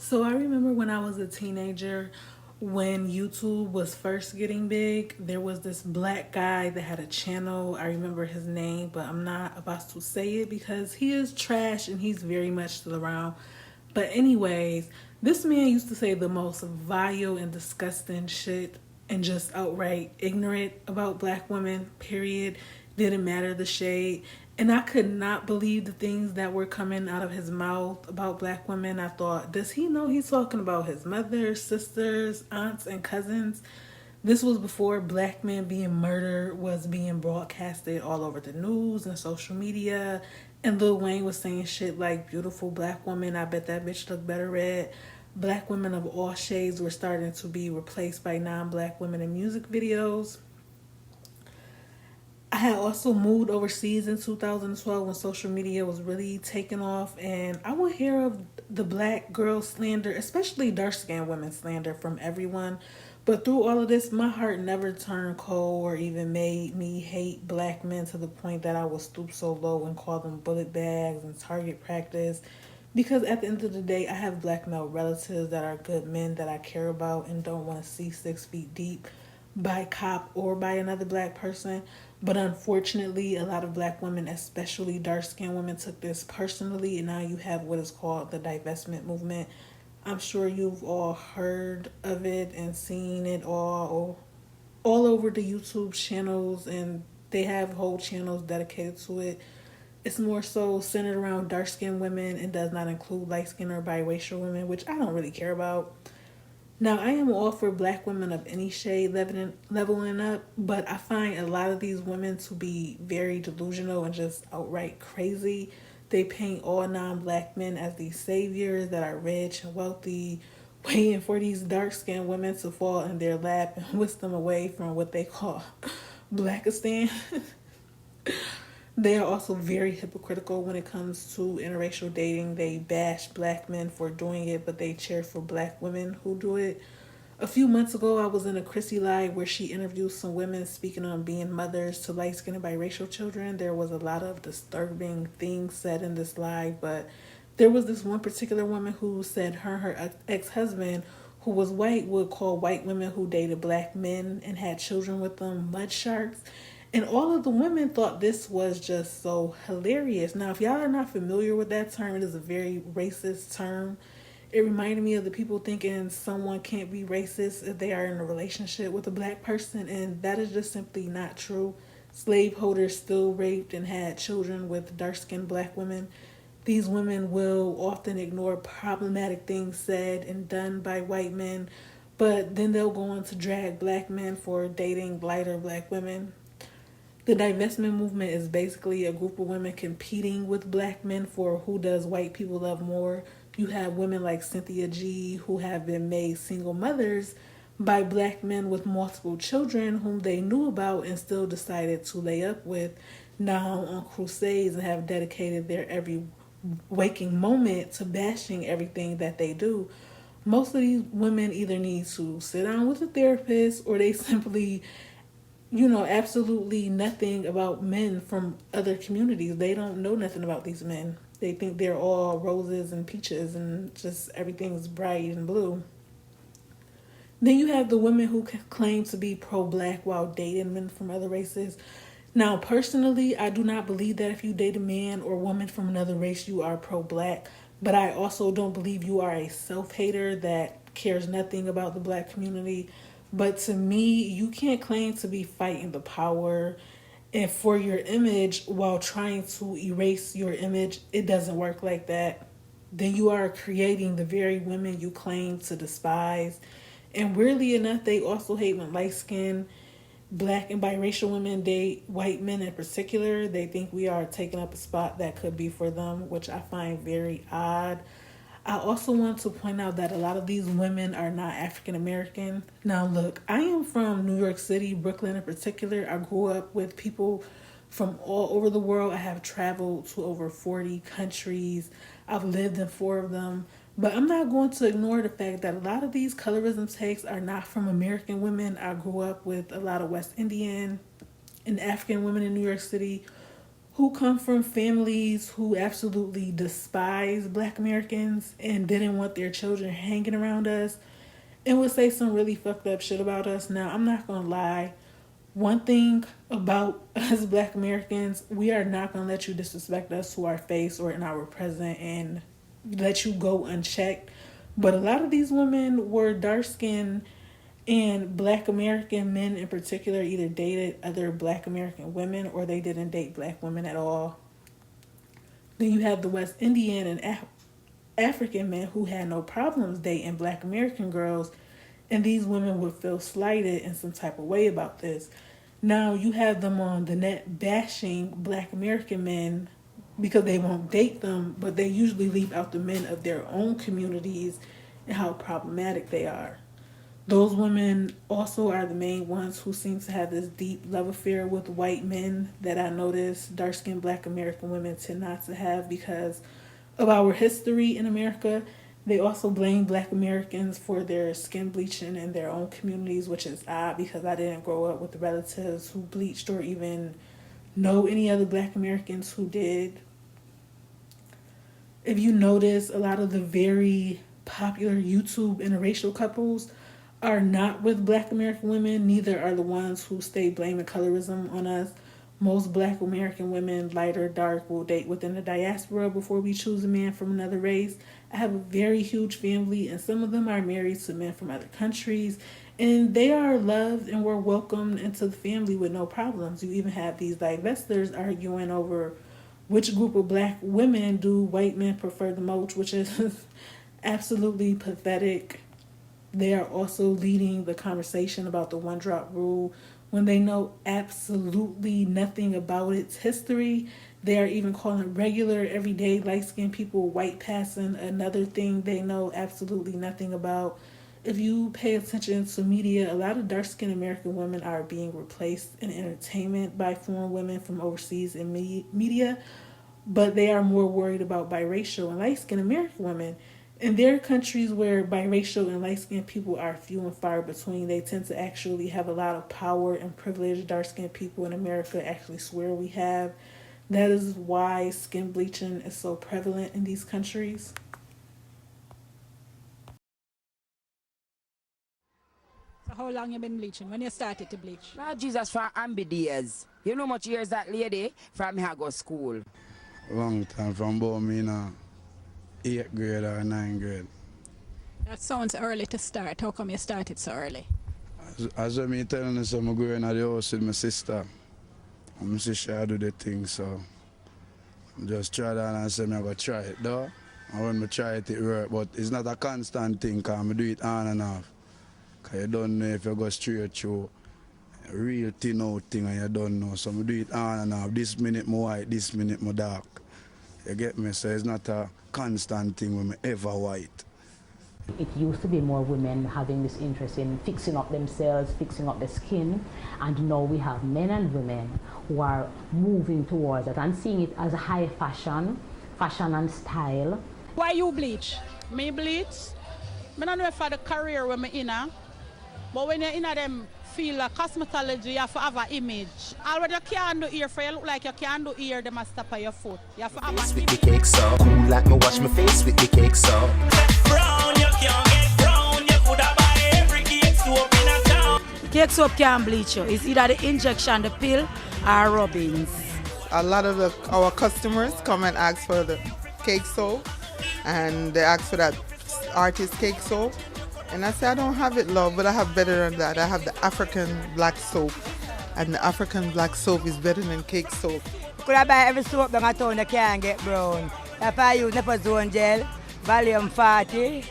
So I remember when I was a teenager, when YouTube was first getting big, there was this black guy that had a channel. I remember his name, but I'm not about to say it because he is trash and he's very much still around. But anyways, this man used to say the most vile and disgusting shit and just outright ignorant about black women, period. Didn't matter the shade. And I could not believe the things that were coming out of his mouth about black women. I thought, does he know he's talking about his mother, sisters, aunts, and cousins? This was before black men being murdered was being broadcasted all over the news and social media. And Lil Wayne was saying shit like, beautiful black woman, I bet that bitch look better red. Black women of all shades were starting to be replaced by non black women in music videos. I had also moved overseas in 2012 when social media was really taking off, and I would hear of the black girl slander, especially dark skinned women slander from everyone. But through all of this, my heart never turned cold or even made me hate black men to the point that I would stoop so low and call them bullet bags and target practice. Because at the end of the day, I have black male relatives that are good men that I care about and don't want to see 6 feet deep by a cop or by another black person. But unfortunately, a lot of black women, especially dark skinned women, took this personally, and now you have what is called the divestment movement. I'm sure you've all heard of it and seen it all over the YouTube channels, and they have whole channels dedicated to it. It's more so centered around dark skinned women and does not include light skinned or biracial women, which I don't really care about. Now, I am all for black women of any shade leveling up, but I find a lot of these women to be very delusional and just outright crazy. They paint all non black men as these saviors that are rich and wealthy, waiting for these dark skinned women to fall in their lap and whisk them away from what they call Blackistan. They are also very hypocritical when it comes to interracial dating. They bash black men for doing it, but they cheer for black women who do it. A few months ago, I was in a Chrissy Live where she interviewed some women speaking on being mothers to light skinned and biracial children. There was a lot of disturbing things said in this live, but there was this one particular woman who said her ex husband, who was white, would call white women who dated black men and had children with them mud sharks. And all of the women thought this was just so hilarious. Now, if y'all are not familiar with that term, it is a very racist term. It reminded me of the people thinking someone can't be racist if they are in a relationship with a black person, and that is just simply not true. Slaveholders still raped and had children with dark skinned black women. These women will often ignore problematic things said and done by white men, but then they'll go on to drag black men for dating lighter black women. The divestment movement is basically a group of women competing with black men for who does white people love more. You have women like Cynthia G who have been made single mothers by black men with multiple children whom they knew about and still decided to lay up with, now on crusades and have dedicated their every waking moment to bashing everything that they do. Most of these women either need to sit down with a therapist or they simply absolutely nothing about men from other communities. They don't know nothing about these men. They think they're all roses and peaches and just everything's bright and blue. Then you have the women who claim to be pro black while dating men from other races. Now, personally, I do not believe that if you date a man or woman from another race, you are pro black. But I also don't believe you are a self hater that cares nothing about the black community. But to me, you can't claim to be fighting the power and for your image while trying to erase your image. It doesn't work like that. Then you are creating the very women you claim to despise. And weirdly enough, they also hate when light skinned black and biracial women date white men in particular. They think we are taking up a spot that could be for them, which I find very odd. I also want to point out that a lot of these women are not African American. Now, look, I am from New York City, Brooklyn in particular. I grew up with people from all over the world. I have traveled to over 40 countries. I've lived in 4 of them. But I'm not going to ignore the fact that a lot of these colorism takes are not from American women. I grew up with a lot of West Indian and African women in New York City who come from families who absolutely despise Black Americans and didn't want their children hanging around us and would say some really fucked up shit about us. Now, I'm not gonna lie. One thing about us Black Americans, we are not gonna let you disrespect us to our face or in our present and let you go unchecked. But a lot of these women were dark skinned, and Black American men in particular either dated other Black American women or they didn't date Black women at all. Then you have the West Indian and African men who had no problems dating Black American girls, and these women would feel slighted in some type of way about this. Now you have them on the net bashing Black American men because they won't date them, but they usually leave out the men of their own communities and how problematic they are. Those women also are the main ones who seem to have this deep love affair with white men that I notice dark-skinned Black American women tend not to have because of our history in America. They also blame Black Americans for their skin bleaching in their own communities, which is odd because I didn't grow up with relatives who bleached or even know any other Black Americans who did. If you notice, a lot of the very popular YouTube interracial couples are not with Black American women. Neither are the ones who stay blaming colorism on us. Most Black American women, light or dark, will date within the diaspora before we choose a man from another race. I have a very huge family, and some of them are married to men from other countries, and they are loved and were welcomed into the family with no problems. You even have these divestors arguing over which group of Black women do white men prefer the most, which is absolutely pathetic. They are also leading the conversation about the one drop rule when they know absolutely nothing about its history. They are even calling regular, everyday, light-skinned people white passing, another thing they know absolutely nothing about. If you pay attention to media, a lot of dark-skinned American women are being replaced in entertainment by foreign women from overseas in media, but they are more worried about biracial and light-skinned American women. In their countries where biracial and light-skinned people are few and far between, they tend to actually have a lot of power and privilege. Dark-skinned people in America actually swear we have. That is why skin bleaching is so prevalent in these countries. So how long you been bleaching? When you started to bleach? Lord Jesus, for ambi days. You know much years that lady from me I go school. Long time from about me now. 8th grade or 9th grade. That sounds early to start. How come you started so early? As me telling you, so I'm going to the house with my sister. And my sister do the thing, so I just try that and say I'm going to try it though. And when I try it, it work, but it's not a constant thing because I do it on and off. Because you don't know if you go straight through a real thin out thing and you don't know. So I do it on and off. This minute more white, this minute more dark. You get me? So it's not a constant thing when I ever white. It used to be more women having this interest in fixing up themselves, fixing up their skin, and now we have men and women who are moving towards it and seeing it as a high fashion and style. Why you bleach? Me bleach? I don't know if I have the career when I'm in, but when you're in them field of cosmetology, you have to have an image. Already you can't do ear for you look like you can't do ear, they must stop on your foot. You have to have with the cake so cool like me wash my face with the cake so. Brown, you can't get brown, you could have buy every cake soap in a town. Cake soap can't bleach you. It's either the injection, the pill, or rubbings. A lot of our customers come and ask for the cake soap, and they ask for that artist cake soap. And I say, I don't have it, love, but I have better than that. I have the African black soap, and the African black soap is better than cake soap. Could I buy every soap that I told you can't get brown? If I use Nepazone gel, volume 40,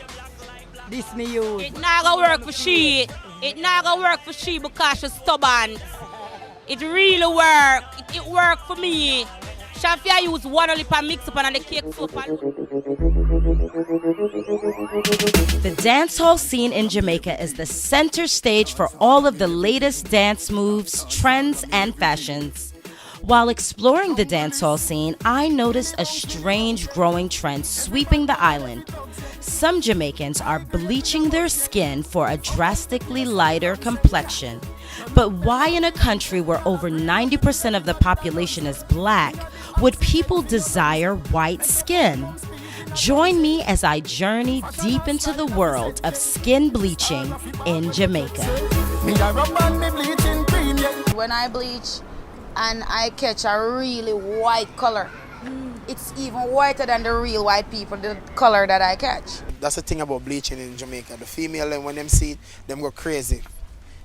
this me use. It not gonna work for she. It not gonna work for she because she's stubborn. It really work. It work for me. Shafia use one only per mix up on the cake soap. The dancehall scene in Jamaica is the center stage for all of the latest dance moves, trends, and fashions. While exploring the dancehall scene, I noticed a strange growing trend sweeping the island. Some Jamaicans are bleaching their skin for a drastically lighter complexion. But why in a country where over 90% of the population is black would people desire white skin? Join me as I journey deep into the world of skin bleaching in Jamaica. When I bleach and I catch a really white color, it's even whiter than the real white people, the color that I catch. That's the thing about bleaching in Jamaica. The female, when them see it, them go crazy.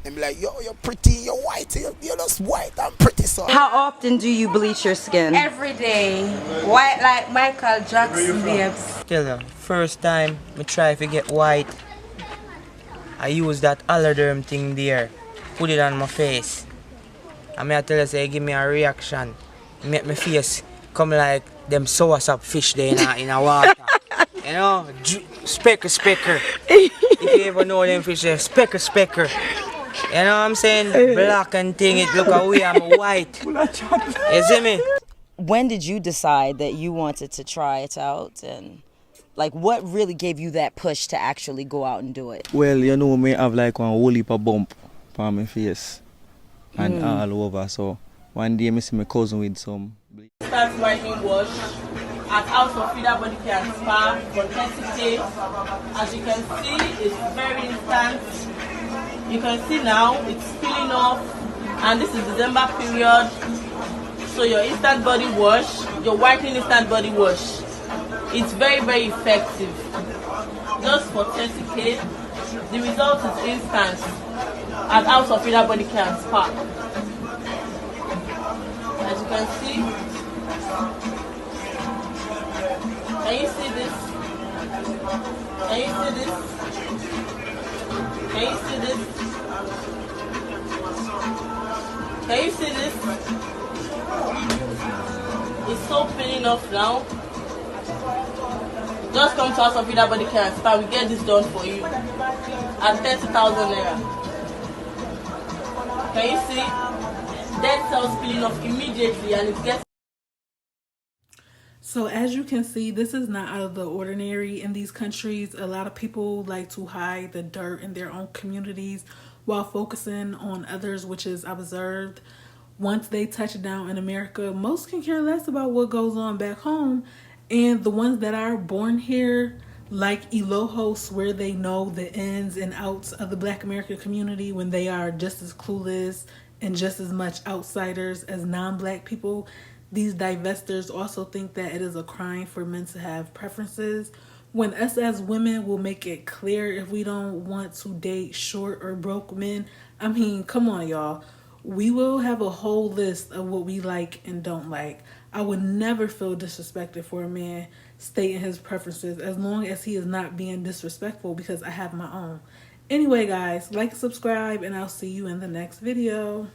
Them be like, yo, you're pretty, you're white, you're just white and pretty. So how often do you bleach your skin? Every day. White like Michael Jackson, babes. Tell you, first time I try to get white, I use that Allerderm thing there, put it on my face. And I tell you, say, give me a reaction. It make my face come like them soursop fish there in a water. You know, specker. If you ever know them fish, specker. You know what I'm saying? Black and thing, it look away, I'm white. You see me? When did you decide that you wanted to try it out? And like, what really gave you that push to actually go out and do it? Well, you know, me have like one whole heap of bump on my face and all over. So one day I see my cousin with some. Start whitening wash at House of Feeder Body Care and Spa for 30 days. As you can see, it's very instant. You can see now it's peeling off, and this is December period. So your instant body wash, your whitening instant body wash, it's very, very effective. Just for 30K, the result is instant at House of Feeder Body Care and Spa. As you can see, can you see this? Can you see this? Can you see this? Can you see this? It's so peeling off now. Just come to us of Feeder Body Care and Spa. We get this done for you at 30,000 naira. Can you see? Dead cells peeling off immediately, and it gets. So as you can see, this is not out of the ordinary in these countries. A lot of people like to hide the dirt in their own communities while focusing on others, which is observed. Once they touch down in America, most can care less about what goes on back home. And the ones that are born here, like Eloho, swear they know the ins and outs of the Black American community when they are just as clueless and just as much outsiders as non-Black people. These divestors also think that it is a crime for men to have preferences, when us as women will make it clear if we don't want to date short or broke men. I mean, come on, y'all. We will have a whole list of what we like and don't like. I would never feel disrespected for a man stating his preferences as long as he is not being disrespectful, because I have my own. Anyway, guys, like, subscribe, and I'll see you in the next video.